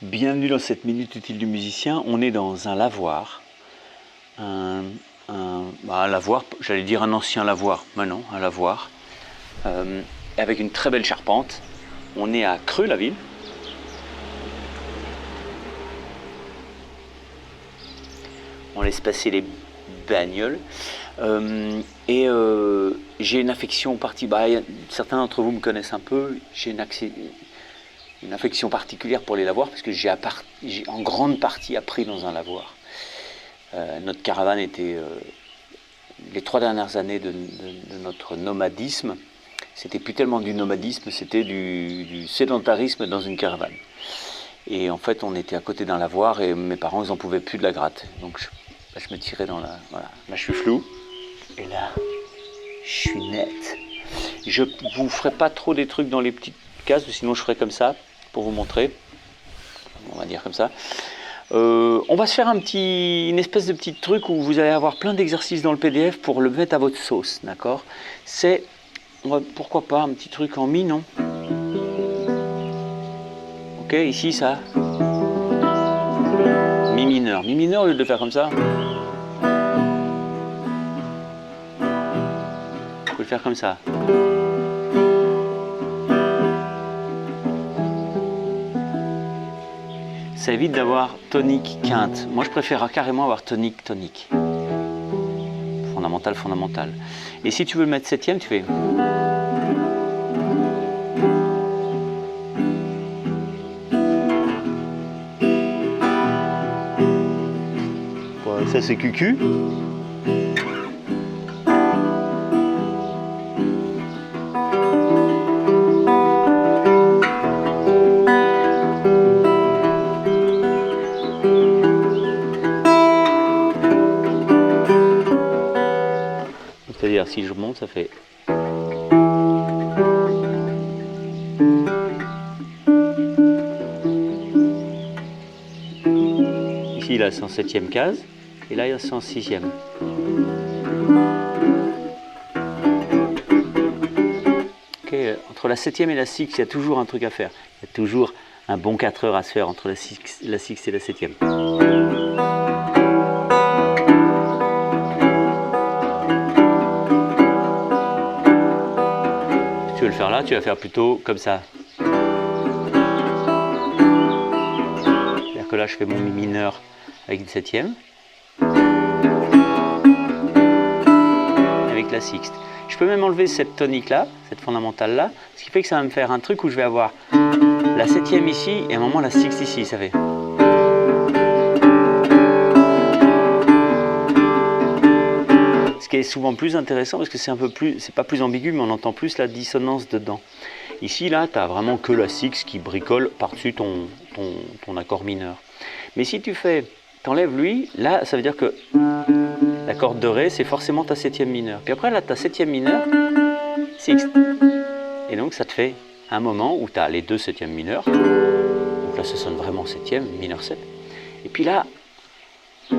Bienvenue dans cette minute utile du musicien. On est dans un lavoir, un lavoir, j'allais dire un ancien lavoir, mais non, un lavoir, avec une très belle charpente. On est à Creux, la ville. On laisse passer les bagnoles. J'ai une affection particulière. Certains d'entre vous me connaissent un peu. J'ai une affection particulière pour les lavoirs parce que j'ai en grande partie appris dans un lavoir. Notre caravane était les 3 dernières années de notre nomadisme. C'était plus tellement du nomadisme, c'était du sédentarisme dans une caravane. Et en fait, on était à côté d'un lavoir et mes parents, ils n'en pouvaient plus de la gratte. Donc je me tirais dans la... Voilà. Là, je suis flou. Et là, je suis net. Je ne vous ferai pas trop des trucs dans les petites cases, sinon je ferai comme ça, pour vous montrer. On va dire comme ça. On va se faire une espèce de petit truc où vous allez avoir plein d'exercices dans le PDF pour le mettre à votre sauce, d'accord? Pourquoi pas un petit truc en mi, non? Ok, ici ça. Mi mineur. Mi mineur, au lieu de le faire comme ça. Vous pouvez le faire comme ça. Ça évite d'avoir tonique, quinte. Moi, je préfère carrément avoir tonique, tonique. Fondamental, fondamental. Et si tu veux le mettre 7e, tu fais... Ça, c'est QQ. C'est-à-dire, si je monte, ça fait... Ici, il a 107e case, et là, il a 106e. Ok, entre la 7e et la 6, il y a toujours un truc à faire. Il y a toujours un bon 4 heures à se faire entre la 6 et la 7e. Tu veux le faire là, tu vas faire plutôt comme ça. C'est-à-dire que là, je fais mon mi mineur avec une 7e. Avec la sixte. Je peux même enlever cette tonique là, cette fondamentale là, ce qui fait que ça va me faire un truc où je vais avoir la 7e ici et à un moment la sixte ici, ça fait. Ce qui est souvent plus intéressant parce que c'est pas plus ambigu, mais on entend plus la dissonance dedans. Ici, là, tu n'as vraiment que la sixte qui bricole par-dessus ton accord mineur. Mais si tu t'enlèves lui, là, ça veut dire que la corde de Ré, c'est forcément ta 7e mineure. Puis après, là, ta 7e mineure, sixte. Et donc, ça te fait un moment où tu as les deux 7e mineurs. Donc là, ça sonne vraiment 7e, mineur 7. Et puis là, tu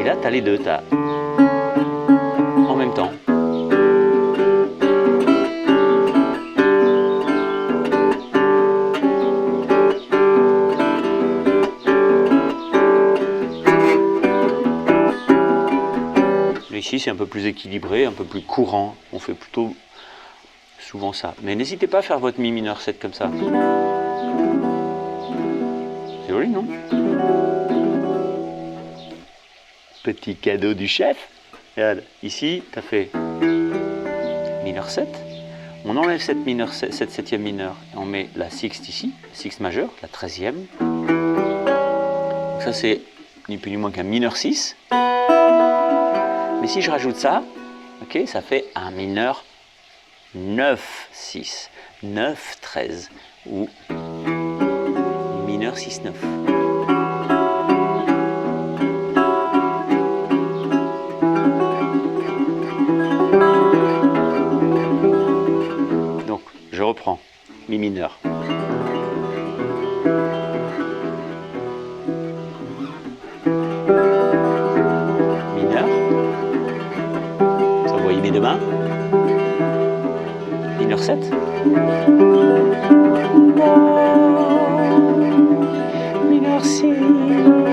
as les deux, tu as en même temps. Ici, c'est un peu plus équilibré, un peu plus courant. On fait plutôt souvent ça. Mais n'hésitez pas à faire votre mi mineur 7 comme ça. C'est joli, non? Petit cadeau du chef. Regarde, ici, tu as fait mineur 7. On enlève cette 7e mineure et on met la sixte ici, sixte majeure, la 13e. Donc ça, c'est ni plus ni moins qu'un mineur 6. Mais si je rajoute ça, ok, ça fait un mineur 9, 6, 9, 13 ou mineur 6, 9. Donc, je reprends mi mineur. Mes deux mains, mineur 7, l'exercice universel,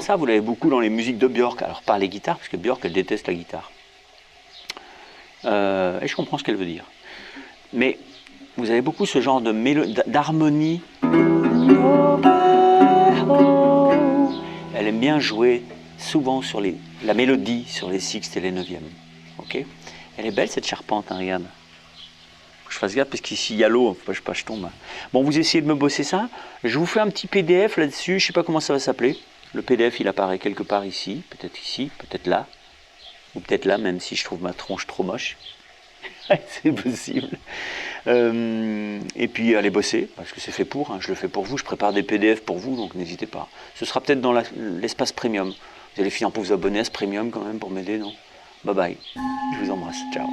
ça, vous l'avez beaucoup dans les musiques de Björk, alors pas les guitares, parce que Björk, elle déteste la guitare. Et je comprends ce qu'elle veut dire. Mais vous avez beaucoup ce genre d'harmonie. Elle aime bien jouer souvent sur la mélodie, sur les sixtes et les neuvièmes. Okay, elle est belle cette charpente, hein, regarde. Faut que je fasse gaffe parce qu'ici il y a l'eau, faut pas que je tombe. Bon, vous essayez de me bosser ça. Je vous fais un petit PDF là-dessus, je sais pas comment ça va s'appeler. Le PDF, il apparaît quelque part ici, peut-être là, ou peut-être là, même si je trouve ma tronche trop moche. C'est possible. Et puis allez bosser, parce que c'est fait pour, hein, je le fais pour vous, je prépare des PDF pour vous, donc n'hésitez pas. Ce sera peut-être dans l'espace premium. Vous allez finir pour vous abonner à ce premium quand même pour m'aider, non? Bye bye, je vous embrasse, ciao.